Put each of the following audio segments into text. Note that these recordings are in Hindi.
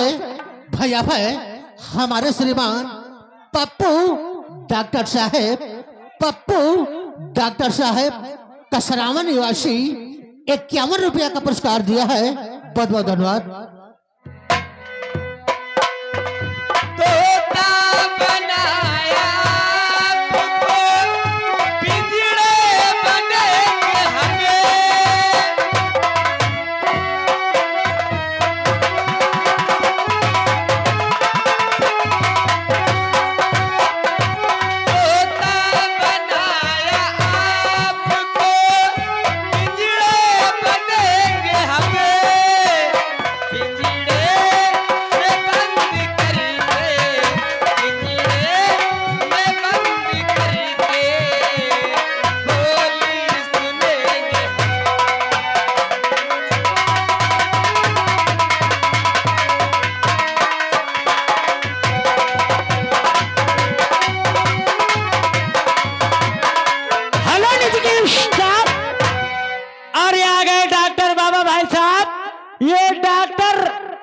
से भाई आप है हमारे श्रीमान पप्पू डॉक्टर साहेब, पप्पू डॉक्टर साहेब कसरामा निवासी 51 रुपया का पुरस्कार दिया है। बहुत बहुत धन्यवाद।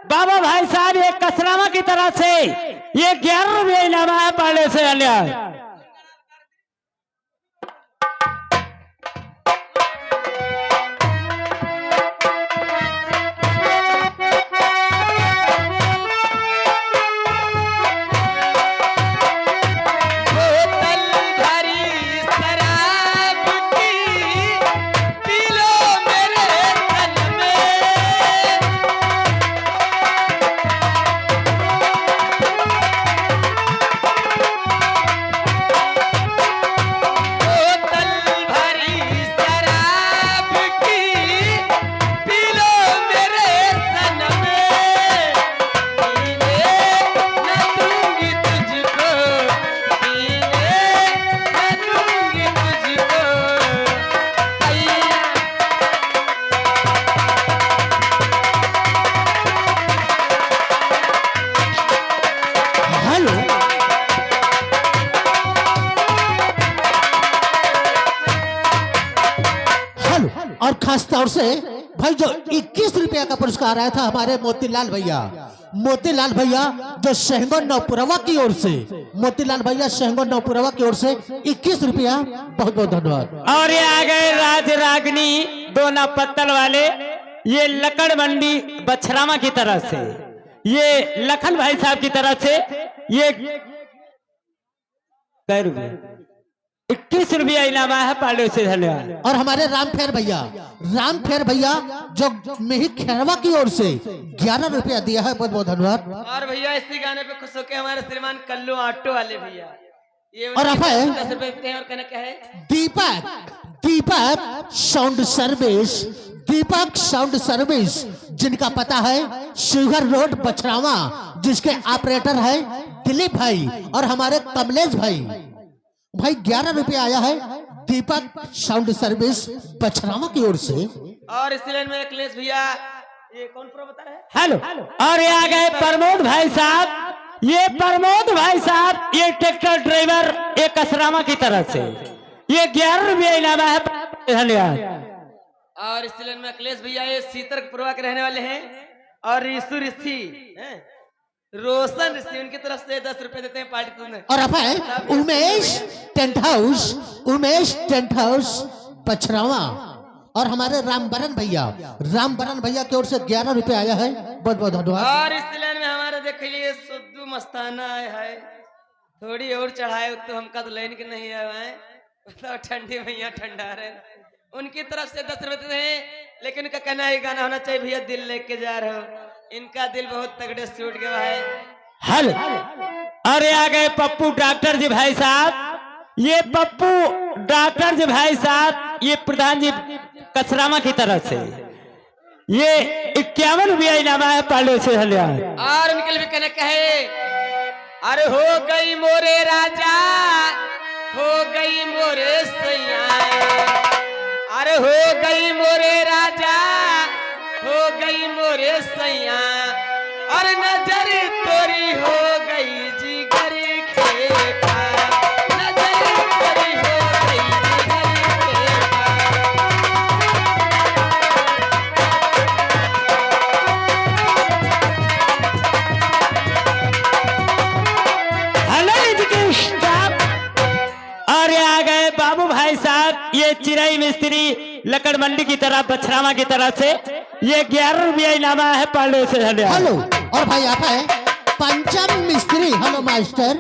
बाबा भाई साहब ये कसरामा की तरफ से ये 11 रुपये इनाम है पाले से अन्य। और खास तौर से भाई जो 21 रुपया का पुरस्कार आया था हमारे मोतीलाल भैया, मोतीलाल भैया जो शहंगो नौपुरवा की ओर से, मोतीलाल भैया शहंगो नौपुरवा की ओर से 21 रुपया। बहुत बहुत धन्यवाद। और ये आ गए राज रागनी दोना पत्तल वाले, ये लकड़ मंडी बछरामा की तरफ से, ये लखन भाई साहब की तरफ से ये 21 रुपया इनाम है पाले से। धन्यवाद। और हमारे रामफेर भैया जो मेही खेरवा की ओर से 11 रुपया दिया है। बहुत बहुत धन्यवाद। और भैया इसी गाने पे खुश होकर हमारे श्रीमान कल्लू ऑटो वाले भैया ये और आप है 10 रुपए देते हैं। और कहना क्या है, दीपक साउंड सर्विस, दीपक साउंड सर्विस जिनका पता है शुगर रोड बछरावा, जिसके ऑपरेटर है दिलीप भाई और हमारे कमलेश भाई 11 रुपया आया है दीपक साउंड सर्विस बछरावा की ओर से। और इसी लाइन में अखिलेश भैया ये कौन प्रो बता रहे हैं। हेलो। और ये आ गए प्रमोद भाई साहब, ये प्रमोद भाई साहब ये ट्रैक्टर ड्राइवर एक कसरामा की तरफ से ये 11 रुपये इनाम है। धन्यवाद। और इसी लाइन में अखिलेश भैया ये सीतरपुरवा के रहने वाले हैं और ऋषि ऋषि रोशन ऋषि उनकी तरफ से 10 रुपए देते हैं पार्टी तुम्हें। और अब है उमेश टेंट हाउस बछरावा और हमारे रामबरन भैया की ओर से 11 रुपए आया है। बहुत बहुत धन्यवाद। और इस लाइन में हमारे देख लिए सुद्दू मस्ताना आया है, थोड़ी और चढ़ाए तो हमका तो लाइन के नहीं आया है, तो ठंडी भैया ठंडा रहे, उनकी तरफ से 10 रुपए देते हैं। लेकिन उनका कहना है गाना होना चाहिए भैया दिल लेके जा रहे हो, इनका दिल बहुत तगड़े से उठ गया है। हल। अरे आ गए पप्पू डॉक्टर जी भाई साहब, ये पप्पू डॉक्टर जी भाई साहब ये प्रधान जी कसरामा की तरफ से ये 51 रुपया इनाम है पाले से। धन्यवाद। और उनके लिए भी कहना कहे, अरे हो गई मोरे राजा हो गई मोरे सैया, अरे हो गई मोरे राजा हो गई मोरे सैया, और नजर तोरी हो गई जिगर के पार, नजर तोरी हो गई जिगर के पार। चिरई मिस्त्री लकड़ मंडी की तरफ बछरावा की तरफ से ये 11 रुपया इनामा है पांडे से धन्यवाद। हेलो। और भाई आप है पंचम मिस्त्री, हेलो मास्टर,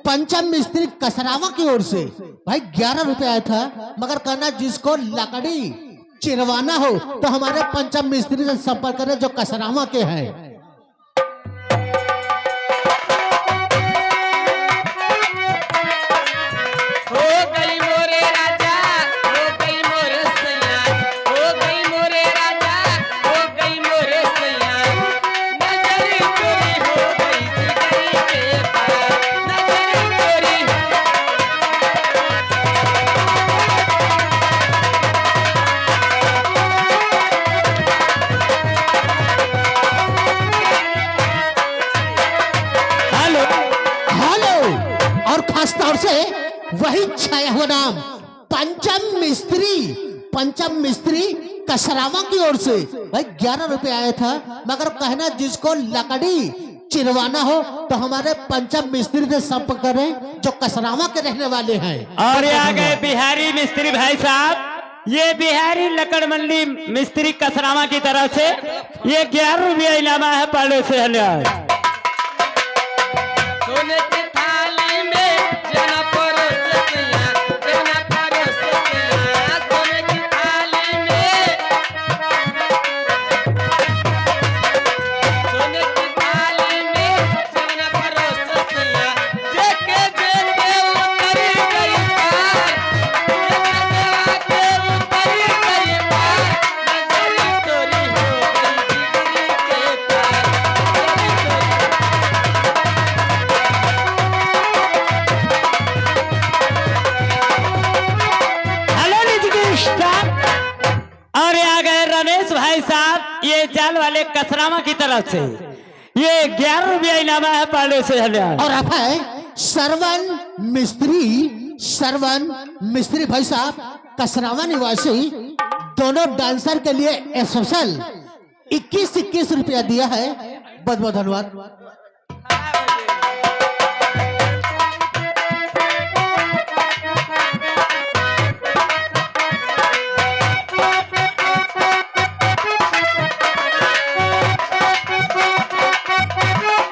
पंचम मिस्त्री कसरावा की ओर से भाई 11 रुपया आया था, मगर कहना जिसको लकड़ी चिरवाना हो तो हमारे पंचम मिस्त्री से संपर्क करें जो कसरावा के हैं। हो गई मोरे राजा, हो गई मोरे सैया, हो गई मोरे राजा, हो गई मोरे सैया, नजर चोरी हो गई जिगरी के पार, नजर चोरी। Hello hello. और खास तौर से वही छाया हुआ नाम पंचम मिस्त्री कसरावा की ओर से भाई 11 रुपए आया था, मगर कहना जिसको लकड़ी चिरवाना हो तो हमारे पंचम मिस्त्री से संपर्क करें जो कसरावा के रहने वाले हैं। और ये आ गए बिहारी मिस्त्री भाई साहब, ये बिहारी लकड़ मंडी मिस्त्री कसरावा की तरफ से ये 11 रुपया इनामा है पांडे से धन्यवाद। सोने की थाली में जना परोस सैया, जना परोस सैया, सोने की थाली में, सोने की थाली में जना परोस सैया, देखे देखे उतर गई पार, देखे देखे उतर गई पार, नजर चोरी हो गई जिगरी के पार, नजर चोरी। हेलो निजी स्टाफ। और ये आ गए रमेश भाई साहब, ये जाल वाले कसरामा की तरफ से ये 11 रुपया इनामा है पांडे से धन्यवाद। और आप है सरवन मिस्त्री भाई साहब कसरावा निवासी, दोनों डांसर के लिए स्पेशल 21 रुपया दिया है, बहुत बहुत धन्यवाद।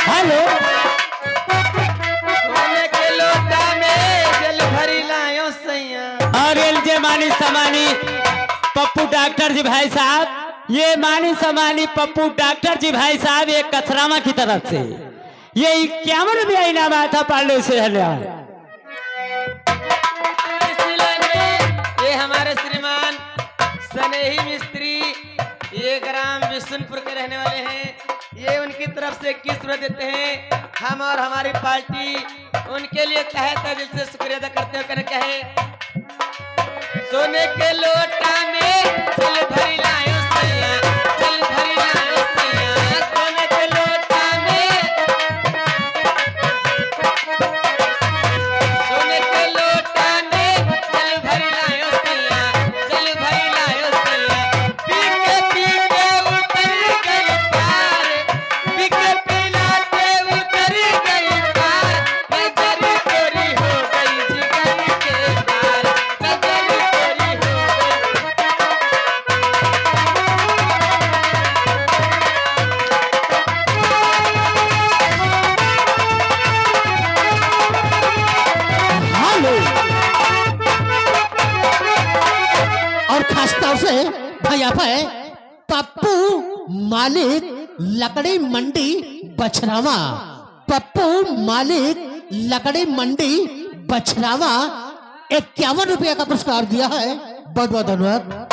हेलो सोने के लोटा में जल भरी लायो सैया। और ये मानी समानी पप्पू डॉक्टर जी भाई साहब, ये मानी समानी पप्पू डॉक्टर जी भाई साहब ये कसरामा की तरफ से ये 51 रुपया इनाम आया था पांडे से धन्यवाद। सिलसिले में ये हमारे श्रीमान सनेही मिस्त्री, ये ग्राम बिशुनपुर के रहने वाले हैं, ये उनकी तरफ से 21 रुपये देते हैं। हम और हमारी पार्टी उनके लिए तहे दिल से शुक्रिया अदा करते हुए कहना क्या है, सोने के लोटा में जल भरी लायो सैया, जल भरी लायो सैया, सोने के लोटा में, सोने के लोटा में जल भरी लायो सैया, जल भरी लायो सैया, पी के उतर गई पार, पी के पिलाते उतर गई पार, नजर चोरी हो गई जिगर के पार, नजर चोरी हो गई। हेलो। और खास तौर से भैया भाई पप्पू मालिक लकड़ी मंडी बछरावा, पप्पू मालिक लकड़ी मंडी बछरावा 51 रुपया का पुरस्कार दिया है, बहुत बहुत धन्यवाद।